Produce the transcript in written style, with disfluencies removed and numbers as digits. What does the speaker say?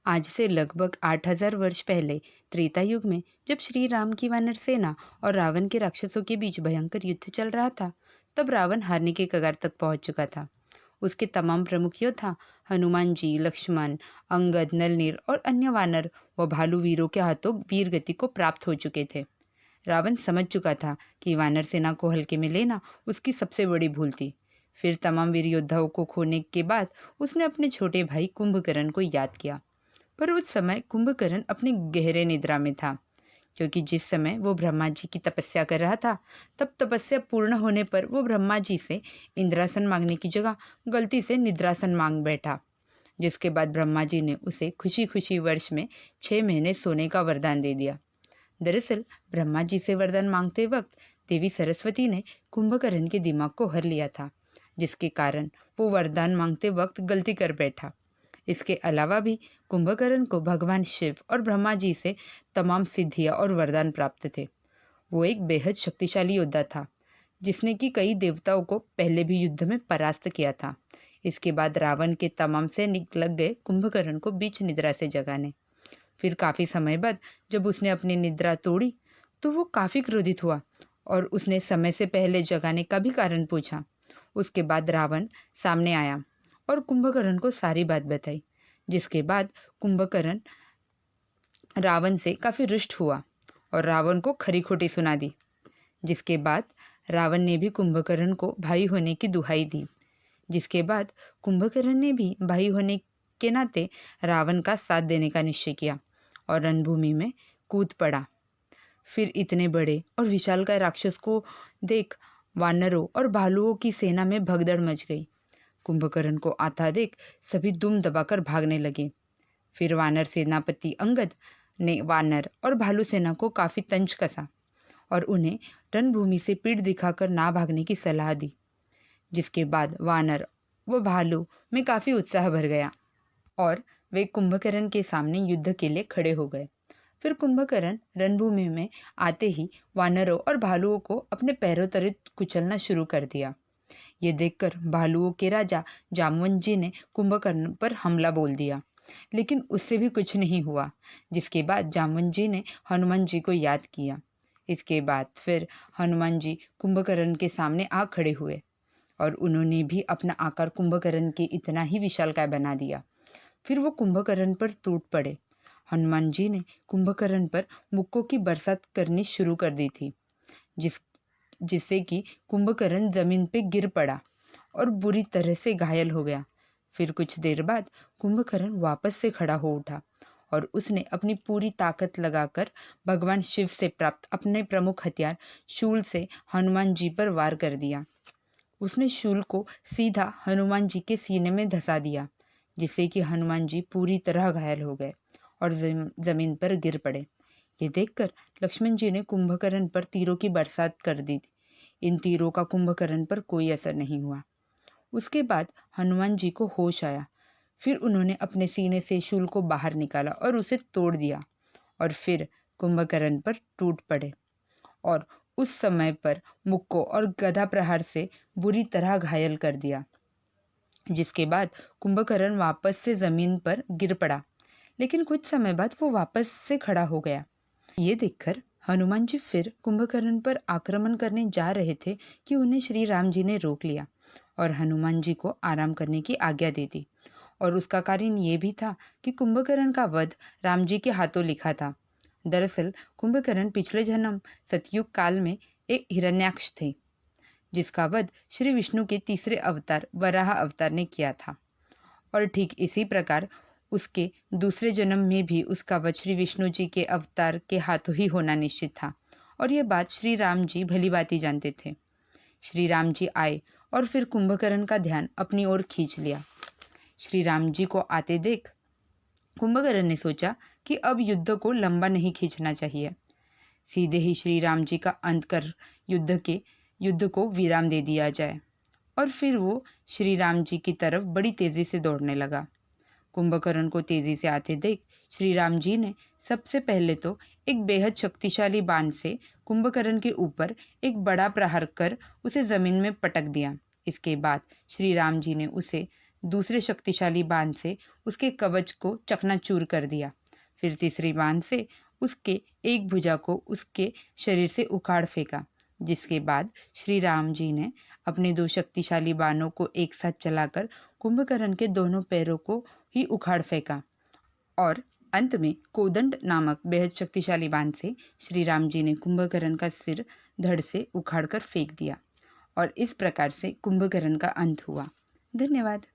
आज से लगभग 8,000 वर्ष पहले त्रेता युग में जब श्री राम की वानर सेना और रावण के राक्षसों के बीच भयंकर युद्ध चल रहा था, तब रावण हारने के कगार तक पहुंच चुका था। उसके तमाम प्रमुख योद्धा हनुमान जी, लक्ष्मण, अंगद, नलनीर और अन्य वानर व भालू वीरों के हाथों वीर गति को प्राप्त हो चुके थे। रावण समझ चुका था कि वानर सेना को हल्के में लेना उसकी सबसे बड़ी भूल थी। फिर तमाम वीर योद्धाओं को खोने के बाद उसने अपने छोटे भाई कुंभकर्ण को याद किया। पर उस समय कुंभकर्ण अपनी गहरे निद्रा में था, क्योंकि जिस समय वो ब्रह्मा जी की तपस्या कर रहा था, तब तपस्या पूर्ण होने पर वो ब्रह्मा जी से इंद्रासन मांगने की जगह गलती से निद्रासन मांग बैठा। जिसके बाद ब्रह्मा जी ने उसे खुशी खुशी वर्ष में 6 महीने सोने का वरदान दे दिया। दरअसल ब्रह्मा जी से वरदान मांगते वक्त देवी सरस्वती ने कुंभकर्ण के दिमाग को हर लिया था, जिसके कारण वो वरदान मांगते वक्त गलती कर बैठा। इसके अलावा भी कुंभकर्ण को भगवान शिव और ब्रह्मा जी से तमाम सिद्धियां और वरदान प्राप्त थे। वो एक बेहद शक्तिशाली योद्धा था, जिसने कि कई देवताओं को पहले भी युद्ध में परास्त किया था। इसके बाद रावण के तमाम सैनिक लग गए कुंभकर्ण को बीच निद्रा से जगाने। फिर काफी समय बाद जब उसने अपनी निद्रा तोड़ी, तो वो काफी क्रोधित हुआ और उसने समय से पहले जगाने का भी कारण पूछा। उसके बाद रावण सामने आया और कुंभकर्ण को सारी बात बताई, जिसके बाद कुंभकर्ण रावण से काफी रुष्ट हुआ और रावण को खरी खोटी सुना दी। जिसके बाद रावण ने भी कुंभकर्ण को भाई होने की दुहाई दी। जिसके बाद कुंभकर्ण ने भी भाई होने के नाते रावण का साथ देने का निश्चय किया और रणभूमि में कूद पड़ा। फिर इतने बड़े और विशालकाय राक्षस को देख वानरों और भालुओं की सेना में भगदड़ मच गई। कुंभकर्ण को आता देख सभी दुम दबाकर भागने लगे। फिर वानर सेनापति अंगद ने वानर और भालू सेना को काफी तंज कसा और उन्हें रणभूमि से पीठ दिखाकर ना भागने की सलाह दी। जिसके बाद वानर व भालू में काफी उत्साह भर गया और वे कुंभकर्ण के सामने युद्ध के लिए खड़े हो गए। फिर कुंभकर्ण रणभूमि में आते ही वानरों और भालुओं को अपने पैरों तले कुचलना शुरू कर दिया। ये देखकर भालुओं के राजा जामवंत जी ने कुंभकर्ण पर हमला बोल दिया, लेकिन उससे भी कुछ नहीं हुआ। जिसके बाद जामवंत जी ने हनुमान जी को याद किया। इसके बाद फिर हनुमान जी कुंभकर्ण के सामने आ खड़े हुए और उन्होंने भी अपना आकार कुंभकर्ण के इतना ही विशालकाय बना दिया। फिर वो कुंभकर्ण पर टूट पड़े। हनुमान जी ने कुंभकर्ण पर मुक्कों की बरसात करनी शुरू कर दी थी, जिससे कि कुंभकर्ण जमीन पे गिर पड़ा और बुरी तरह से घायल हो गया। फिर कुछ देर बाद कुंभकर्ण वापस से खड़ा हो उठा और उसने अपनी पूरी ताकत लगाकर भगवान शिव से प्राप्त अपने प्रमुख हथियार शूल से हनुमान जी पर वार कर दिया। उसने शूल को सीधा हनुमान जी के सीने में धंसा दिया, जिससे कि हनुमान जी पूरी तरह घायल हो गए और जमीन पर गिर पड़े। ये देखकर लक्ष्मण जी ने कुंभकर्ण पर तीरों की बरसात कर दी। इन तीरों का कुंभकर्ण पर कोई असर नहीं हुआ। उसके बाद हनुमान जी को होश आया। फिर उन्होंने अपने सीने से शूल को बाहर निकाला और उसे तोड़ दिया और फिर कुंभकर्ण पर टूट पड़े और उस समय पर मुक्कों और गदा प्रहार से बुरी तरह घायल कर दिया। जिसके बाद कुंभकर्ण वापस से जमीन पर गिर पड़ा, लेकिन कुछ समय बाद वो वापस से खड़ा हो गया। ये देखकर हनुमान जी फिर कुंभकर्ण पर आक्रमण करने जा रहे थे कि उन्हें श्री राम जी ने रोक लिया और हनुमान जी को आराम करने की आज्ञा दे दी। और उसका कारण ये भी था कि कुंभकर्ण का वध राम जी के हाथों लिखा था। दरअसल कुंभकर्ण पिछले जन्म सतयुग काल में एक हिरण्याक्ष थे, जिसका वध श्री विष्णु के तीसरे अवतार वराह अवतार ने किया था। और ठीक इसी प्रकार उसके दूसरे जन्म में भी उसका वध श्री विष्णु जी के अवतार के हाथों ही होना निश्चित था। और ये बात श्री राम जी भली भांति जानते थे। श्री राम जी आए और फिर कुंभकर्ण का ध्यान अपनी ओर खींच लिया। श्री राम जी को आते देख कुंभकर्ण ने सोचा कि अब युद्ध को लंबा नहीं खींचना चाहिए, सीधे ही श्री राम जी का अंत कर युद्ध को विराम दे दिया जाए। और फिर वो श्री राम जी की तरफ बड़ी तेजी से दौड़ने लगा। कुंभकर्ण को तेजी से आते देख श्री राम जी ने सबसे पहले तो एक बेहद शक्तिशाली बाण से कुंभकर्ण के ऊपर एक बड़ा प्रहार कर उसे जमीन में पटक दिया। इसके बाद श्री राम जी ने उसे दूसरे शक्तिशाली बाण से उसके कवच को चकनाचूर कर दिया। फिर तीसरी बाण से उसके एक भुजा को उसके शरीर से उखाड़ फेंका, जिसके बाद श्री राम जी ने अपने दो शक्तिशाली बाणों को एक साथ चलाकर कुंभकर्ण के दोनों पैरों को ही उखाड़ फेंका और अंत में कोदंड नामक बेहद शक्तिशाली बाण से श्री राम जी ने कुंभकर्ण का सिर धड़ से उखाड़कर फेंक दिया और इस प्रकार से कुंभकर्ण का अंत हुआ। धन्यवाद।